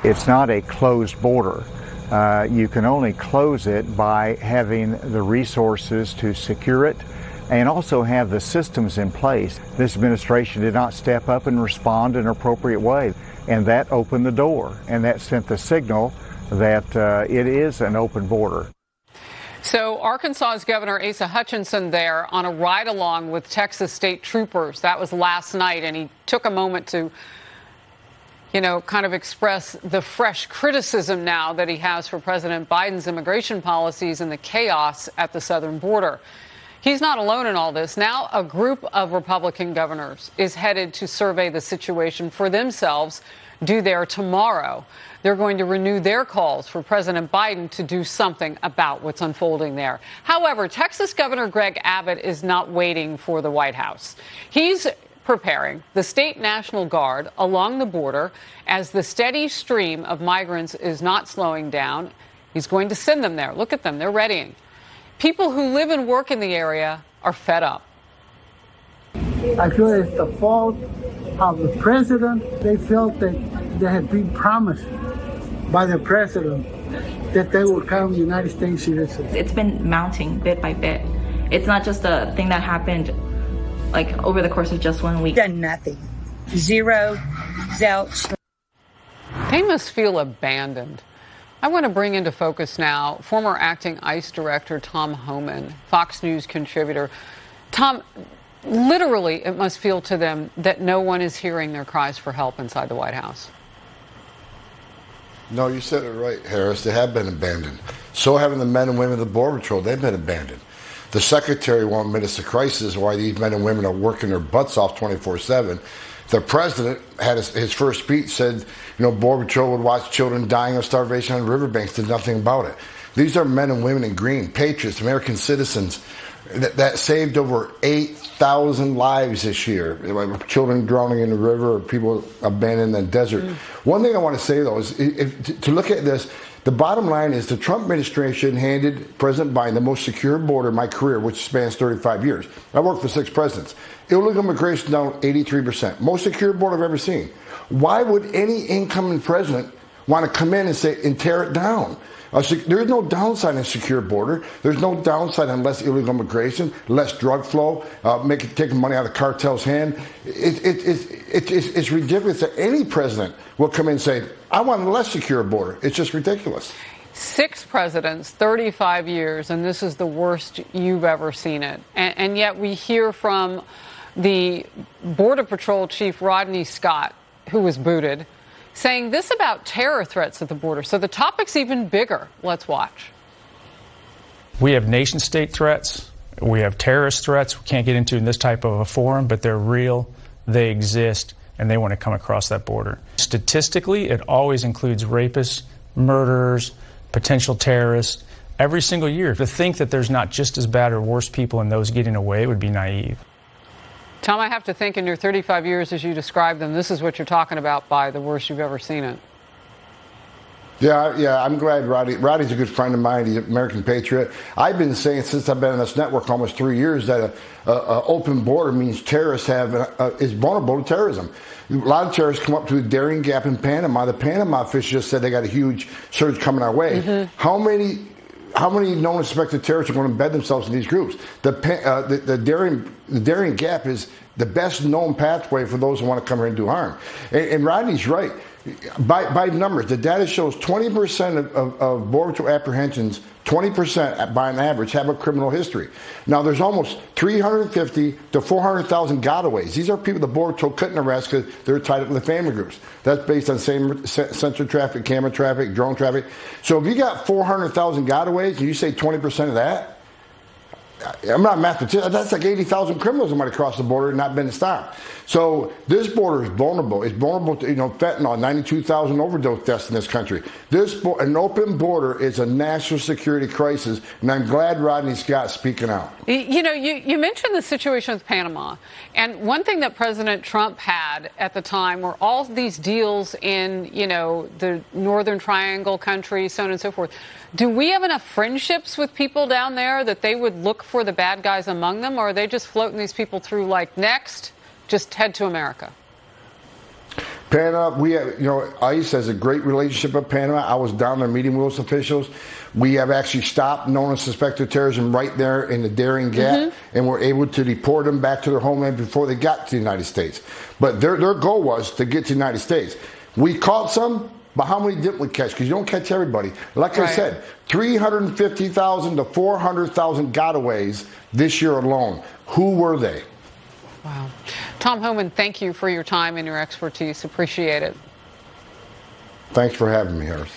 It's not a closed border. You can only close it by having the resources to secure it and also have the systems in place. This administration did not step up and respond in an appropriate way, and that opened the door, and that sent the signal that it is an open border. So Arkansas's Governor Asa Hutchinson there on a ride-along with Texas state troopers. That was last night, and he took a moment to, kind of express the fresh criticism now that he has for President Biden's immigration policies and the chaos at the southern border. He's not alone in all this. Now a group of Republican governors is headed to survey the situation for themselves, due there tomorrow. They're going to renew their calls for President Biden to do something about what's unfolding there. However, Texas Governor Greg Abbott is not waiting for the White House. He's preparing the state National Guard along the border as the steady stream of migrants is not slowing down. He's going to send them there. Look at them. They're readying. People who live and work in the area are fed up. I feel it's the fault of the president. They felt that they had been promised by the president that they would become United States citizens. It's been mounting bit by bit. It's not just a thing that happened like over the course of just 1 week. Done nothing. Zero. Zilch. They must feel abandoned. I want to bring into focus now former acting ICE director Tom Homan, Fox News contributor. Tom, literally, it must feel to them that no one is hearing their cries for help inside the White House. No, you said it right, Harris. They have been abandoned. So have the men and women of the Border Patrol. They've been abandoned. The Secretary won't admit it's a crisis why these men and women are working their butts off 24/7. The president had his first speech said, Border Patrol would watch children dying of starvation on riverbanks, did nothing about it. These are men and women in green, patriots, American citizens that saved over 8,000 lives this year. Children drowning in the river or people abandoned in the desert. One thing I want to say, though, is to look at this, the bottom line is the Trump administration handed President Biden the most secure border in my career, which spans 35 years. I worked for 6 presidents. Illegal immigration down 83%. Most secure border I've ever seen. Why would any incoming president want to come in and tear it down? There's no downside in a secure border. There's no downside on less illegal immigration, less drug flow, taking money out of cartels' hand. It's ridiculous that any president will come in and say, I want a less secure border. It's just ridiculous. 6 presidents, 35 years, and this is the worst you've ever seen it. And yet we hear from the Border Patrol Chief Rodney Scott, who was booted, saying this about terror threats at the border. So the topic's even bigger. Let's watch. We have nation-state threats. We have terrorist threats we can't get into in this type of a forum, but they're real, they exist, and they want to come across that border. Statistically, it always includes rapists, murderers, potential terrorists, every single year. To think that there's not just as bad or worse people and those getting away would be naive. Tom, I have to think in your 35 years as you describe them, this is what you're talking about by the worst you've ever seen it. Yeah, I'm glad Roddy's a good friend of mine. He's an American patriot. I've been saying since I've been on this network almost 3 years that an open border means terrorists is vulnerable to terrorism. A lot of terrorists come up to the Darien Gap in Panama. The Panama officials just said they got a huge surge coming our way. Mm-hmm. How many known and suspected terrorists are going to embed themselves in these groups? The Darien Gap is the best known pathway for those who want to come here and do harm. And Rodney's right. By numbers, the data shows 20% of Border Patrol apprehensions, 20% by an average, have a criminal history. Now, there's almost 350 to 400,000 gotaways. These are people the Border Patrol couldn't arrest because they're tied up with the family groups. That's based on sensor traffic, camera traffic, drone traffic. So if you got 400,000 gotaways and you say 20% of that, I'm not a mathematician. That's like 80,000 criminals that might have crossed the border and not been stopped. So this border is vulnerable. It's vulnerable to fentanyl, 92,000 overdose deaths in this country. An open border is a national security crisis, and I'm glad Rodney Scott's speaking out. You mentioned the situation with Panama, and one thing that President Trump had at the time were all these deals in the Northern Triangle countries, so on and so forth. Do we have enough friendships with people down there that they would look for the bad guys among them, or are they just floating these people through like next? Just head to America? Panama, we have, ICE has a great relationship with Panama. I was down there meeting with those officials. We have actually stopped known and suspected terrorism right there in the Darien Gap, and we're able to deport them back to their homeland before they got to the United States. But their goal was to get to the United States. We caught some, but how many didn't we catch? Because you don't catch everybody. Like I said, 350,000 to 400,000 gotaways this year alone. Who were they? Wow. Tom Homan, thank you for your time and your expertise. Appreciate it. Thanks for having me, Harris.